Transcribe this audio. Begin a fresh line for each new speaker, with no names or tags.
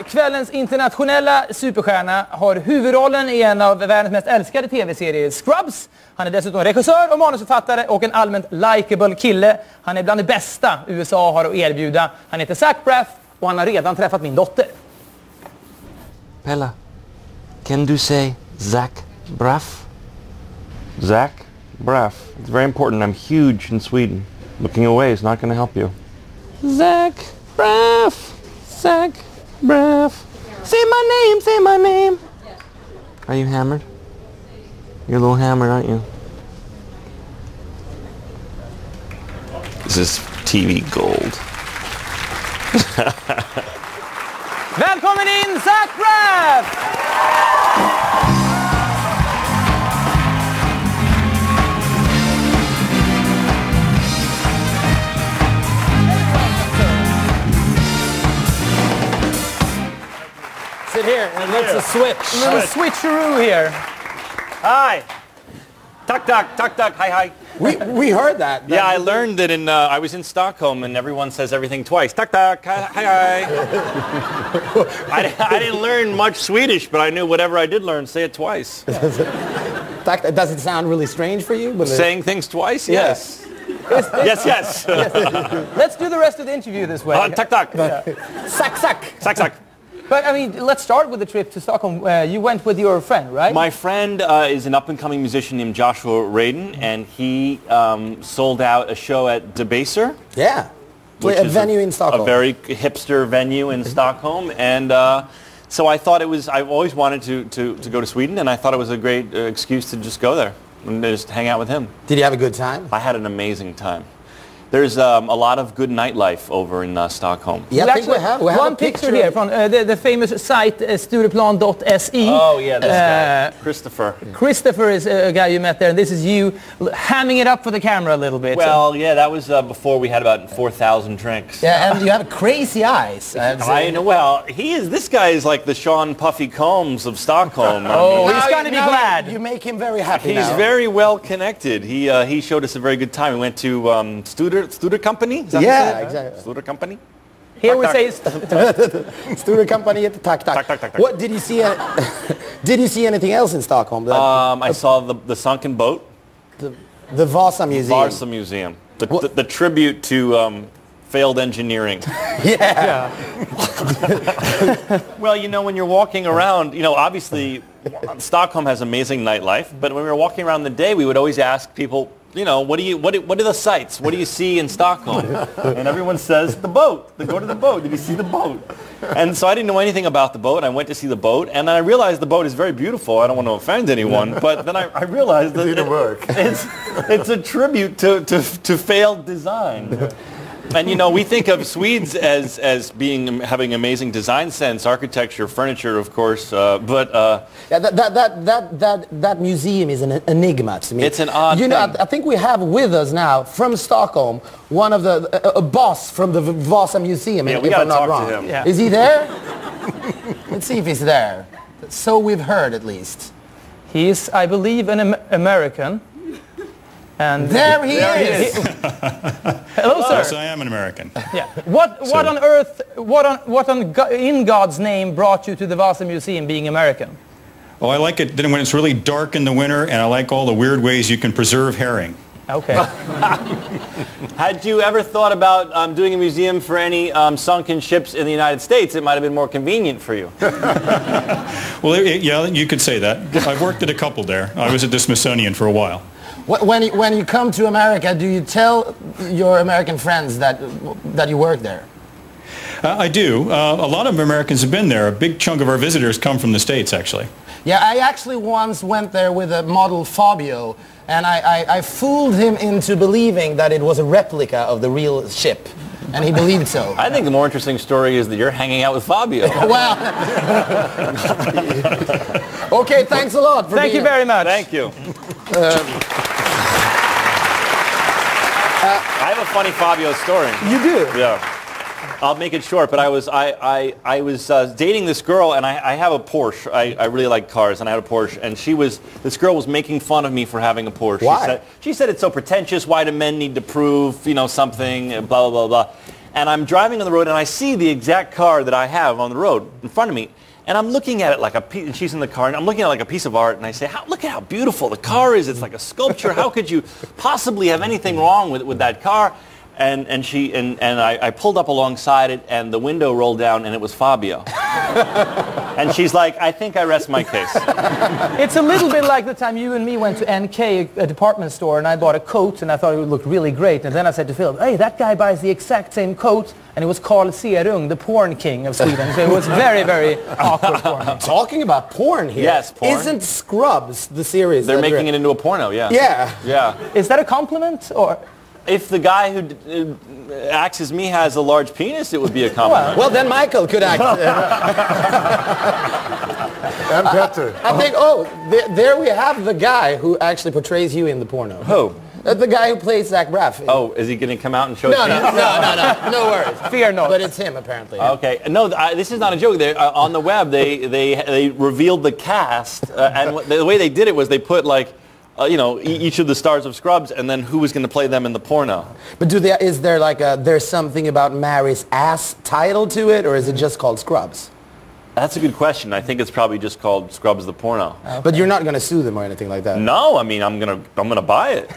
kvällens internationella superstjärna har huvudrollen i en av världens mest älskade tv-serier, Scrubs. Han är dessutom regissör och manusförfattare och en allmänt likeable kille. Han är bland det bästa USA har att erbjuda. Han heter Braff och han har redan träffat min dotter.
Pella, can du say Zach Braff?
Zach Braff. It's very important. I'm huge in Sweden. Looking away is not going to help you.
Zach Braff. Zach Braff. Say my name, say my name. Are you hammered? You're a little hammered, aren't you?
This is TV gold.
Välkommen in, Zach Braff! Sit here and let's switch. A little switcheroo here.
Hi. Tuck, tuck, tuck, tuck. Hi, hi.
We heard that.
Yeah, I learned that in, I was in Stockholm and everyone says everything twice. Tuck, tuck, hi, hi. I didn't learn much Swedish, but I knew whatever I did learn, say it twice.
Does it sound really strange for you?
Saying things twice? Yes. Yes, yes.
Let's do the rest of the interview this way.
Tuck, tuck.
Sack, sack.
Sack, sack.
But, I mean, let's start with the trip to Stockholm. You went with your friend, right?
My friend is an up-and-coming musician named Joshua Radin, and he sold out a show at Debaser.
Yeah.
Which
a
is
venue in Stockholm.
A very hipster venue in Stockholm. And so I thought I've always wanted to go to Sweden, and I thought it was a great excuse to just go there and just hang out with him.
Did you have a good time?
I had an amazing time. There's a lot of good nightlife over in Stockholm.
Yeah, I think we have
one picture here from the famous site Stureplan.se.
Oh yeah, this guy, Christopher.
Christopher is a guy you met there, and this is you hamming it up for the camera a little bit.
Well, yeah, that was before we had about 4,000 drinks.
Yeah, and you have crazy eyes.
I know. Well, this guy is like the Sean Puffy Combs of Stockholm.
Oh, he's going to be glad.
You make him very happy.
He's very well connected. He showed us a very good time. We went to Studer Company? Is that
yeah, exactly.
Studer Company?
Here we say
Studer Company at the tack. What did you see? Did you see anything else in Stockholm?
I saw the sunken boat.
The Vasa Museum.
Vasa Museum. The tribute to failed engineering.
Yeah.
Well, you know, when you're walking around, you know, obviously Stockholm has amazing nightlife, but when we were walking around the day, we would always ask people, you know, what are the sights? What do you see in Stockholm? And everyone says the boat. They go to the boat. Did you see the boat? And so I didn't know anything about the boat. I went to see the boat, and I realized the boat is very beautiful. I don't want to offend anyone, but then I realized that it's a tribute to failed design. And you know, we think of Swedes as having amazing design sense, architecture, furniture, of course, but
yeah, that museum is an enigma to me.
It's an odd
thing.
thing.
I think we have with us now from Stockholm one of a boss from the Vasa Museum.
Yeah, we got to talk to him.
Yeah.
Is he there? Let's see if he's there. So we've heard, at least.
He is, I believe, an American. And
there he is.
Hello, sir.
Yes, I am an American.
Yeah. What on earth? In God's name brought you to the Vasa Museum, being American?
Oh, I like it when it's really dark in the winter, and I like all the weird ways you can preserve herring.
Okay.
Had you ever thought about doing a museum for any sunken ships in the United States? It might have been more convenient for you.
Well, yeah, you could say that. I've worked at a couple there. I was at the Smithsonian for a while.
When you come to America, do you tell your American friends that you work there?
I do. A lot of Americans have been there. A big chunk of our visitors come from the States, actually.
Yeah, I actually once went there with a model Fabio, and I fooled him into believing that it was a replica of the real ship. And he believed so.
I think the more interesting story is that you're hanging out with Fabio.
Well, okay, thanks a lot.
Thank you very much.
Thank you. I have a funny Fabio story.
You do?
Yeah. I'll make it short, but I was dating this girl, and I have a Porsche. I really like cars, and I had a Porsche, and this girl was making fun of me for having a Porsche.
Why?
She said it's so pretentious. Why do men need to prove, you know, something? Blah blah blah blah. And I'm driving on the road, and I see the exact car that I have on the road in front of me. And I'm looking at it like a piece, and she's in the car, and I'm looking at it like a piece of art, and I say, look at how beautiful the car is. It's like a sculpture. How could you possibly have anything wrong with that car? And I pulled up alongside it, and the window rolled down, and it was Fabio. And she's like, I think I rest my case.
It's a little bit like the time you and me went to NK, a department store, and I bought a coat, and I thought it would look really great. And then I said to Phil, hey, that guy buys the exact same coat, and it was Carl Serung, the porn king of Sweden. So it was very, very awkward for me.
Talking about porn here.
Yes, porn.
Isn't Scrubs the series?
They're making it into a porno, yeah.
Yeah.
Yeah.
Is that a compliment, or...?
If the guy who acts as me has a large penis, it would be a compliment.
Well, then Michael could act.
And Petter.
I think, there we have the guy who actually portrays you in the porno.
Who?
The guy who plays Zach Braff.
Oh, is he going to come out and show his penis?
No worries.
Fear not.
But it's him, apparently.
Okay. No, this is not a joke. On the web, they revealed the cast, and the way they did it was they put, like, each of the stars of Scrubs, and then who was going to play them in the porno.
But is there like there's something about Mary's ass title to it, or is it just called Scrubs?
That's a good question. I think it's probably just called Scrubs the Porno.
Okay. But you're not going to sue them or anything like that?
No, I mean, I'm gonna buy it.